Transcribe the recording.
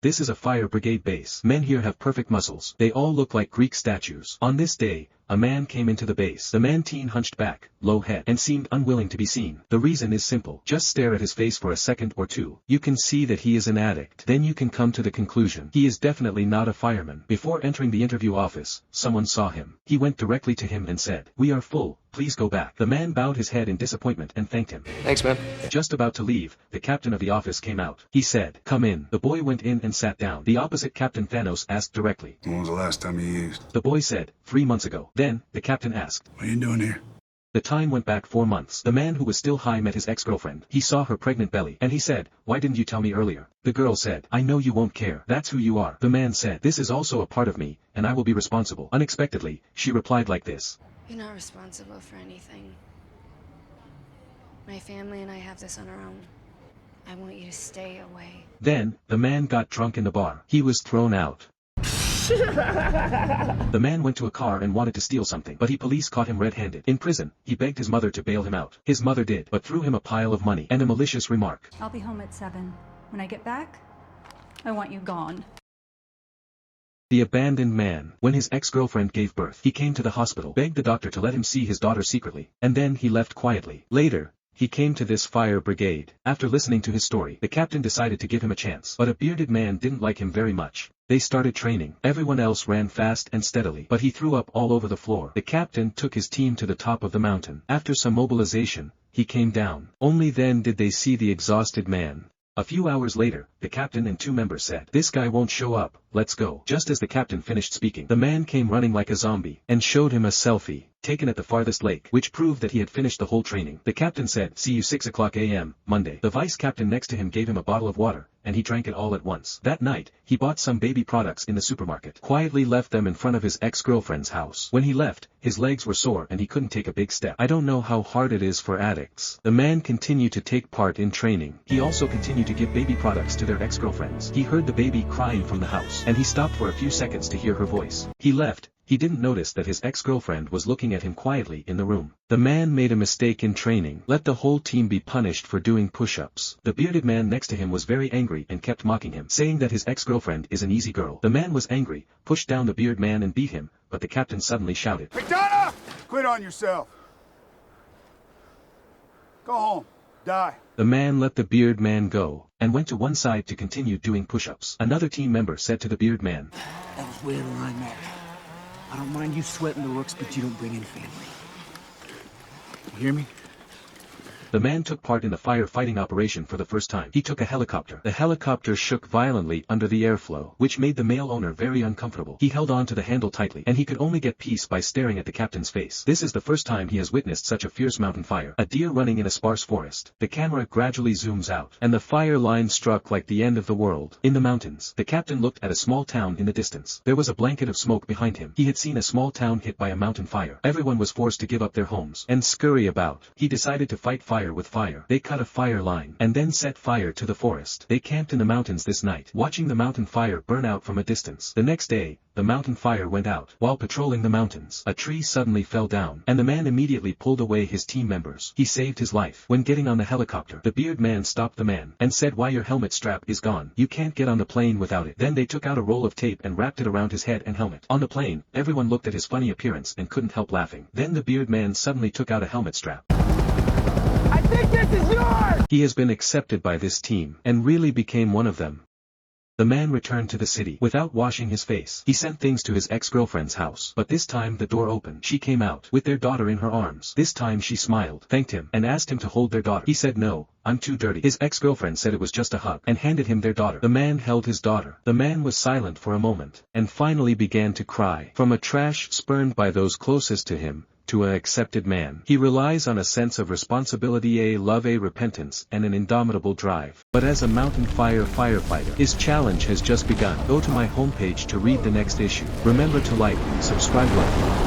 This is a fire brigade base. Men here have perfect muscles. They all look like Greek statues. On this day, a man came into the base. The man teen hunched back, low head, and seemed unwilling to be seen. The reason is simple. Just stare at his face for a second or two. You can see that he is an addict. Then you can come to the conclusion. He is definitely not a fireman. Before entering the interview office, someone saw him. He went directly to him and said, "We are full. Please go back." The man bowed his head in disappointment and thanked him. Thanks, man. Just about to leave, the captain of the office came out. He said, "Come in." The boy went in and sat down. The opposite Captain Thanos asked directly. When was the last time you used? The boy said, 3 months ago. Then, the captain asked, What are you doing here? The time went back 4 months. The man who was still high met his ex-girlfriend. He saw her pregnant belly, and he said, "Why didn't you tell me earlier?" The girl said, "I know you won't care. That's who you are." The man said, "This is also a part of me, and I will be responsible." Unexpectedly, she replied like this. You're not responsible for anything. My family and I have this on our own. I want you to stay away. Then, the man got drunk in the bar. He was thrown out. The man went to a car and wanted to steal something, but police caught him red-handed. In prison, he begged his mother to bail him out. His mother did, but threw him a pile of money and a malicious remark. I'll be home at 7. When I get back, I want you gone. The abandoned man. When his ex-girlfriend gave birth, he came to the hospital, begged the doctor to let him see his daughter secretly, and then he left quietly. Later, he came to this fire brigade. After listening to his story, the captain decided to give him a chance. But a bearded man didn't like him very much. They started training. Everyone else ran fast and steadily, but he threw up all over the floor. The captain took his team to the top of the mountain. After some mobilization, he came down. Only then did they see the exhausted man. A few hours later, the captain and 2 members said, "This guy won't show up, let's go." Just as the captain finished speaking, the man came running like a zombie, and showed him a selfie, taken at the farthest lake, which proved that he had finished the whole training. The captain said, "See you 6 a.m., Monday." The vice captain next to him gave him a bottle of water, and he drank it all at once. That night, he bought some baby products in the supermarket, quietly left them in front of his ex-girlfriend's house. When he left, his legs were sore and he couldn't take a big step. I don't know how hard it is for addicts. The man continued to take part in training. He also continued to give baby products to their ex-girlfriends. He heard the baby crying from the house, and he stopped for a few seconds to hear her voice. He left. He didn't notice that his ex-girlfriend was looking at him quietly in the room. The man made a mistake in training. Let the whole team be punished for doing push-ups. The bearded man next to him was very angry and kept mocking him, saying that his ex-girlfriend is an easy girl. The man was angry, pushed down the bearded man and beat him, but the captain suddenly shouted, McDonough! Quit on yourself. Go home. Die. The man let the bearded man go, and went to one side to continue doing push-ups. Another team member said to the bearded man, That was where the line met. I don't mind you sweating the rooks, but you don't bring in family. You hear me? The man took part in the firefighting operation for the first time. He took a helicopter. The helicopter shook violently under the airflow, which made the male owner very uncomfortable. He held on to the handle tightly, and he could only get peace by staring at the captain's face. This is the first time he has witnessed such a fierce mountain fire. A deer running in a sparse forest. The camera gradually zooms out, and the fire line struck like the end of the world. In the mountains, the captain looked at a small town in the distance. There was a blanket of smoke behind him. He had seen a small town hit by a mountain fire. Everyone was forced to give up their homes and scurry about. He decided to fight fire with fire. They cut a fire line, and then set fire to the forest. They camped in the mountains this night, watching the mountain fire burn out from a distance. The next day, the mountain fire went out. While patrolling the mountains, a tree suddenly fell down, and the man immediately pulled away his team members. He saved his life. When getting on the helicopter, the bearded man stopped the man, and said, "Why, your helmet strap is gone. You can't get on the plane without it." Then they took out a roll of tape and wrapped it around his head and helmet. On the plane, everyone looked at his funny appearance and couldn't help laughing. Then the bearded man suddenly took out a helmet strap. I think this is yours! He has been accepted by this team, and really became one of them. The man returned to the city without washing his face. He sent things to his ex-girlfriend's house, but this time the door opened. She came out, with their daughter in her arms. This time she smiled, thanked him, and asked him to hold their daughter. He said, "No, I'm too dirty." His ex-girlfriend said it was just a hug, and handed him their daughter. The man held his daughter. The man was silent for a moment, and finally began to cry. From a trash spurned by those closest to him, to an accepted man. He relies on a sense of responsibility, a love, a repentance, and an indomitable drive. But as a mountain fire firefighter, his challenge has just begun. Go to my homepage to read the next issue. Remember to like, subscribe, like.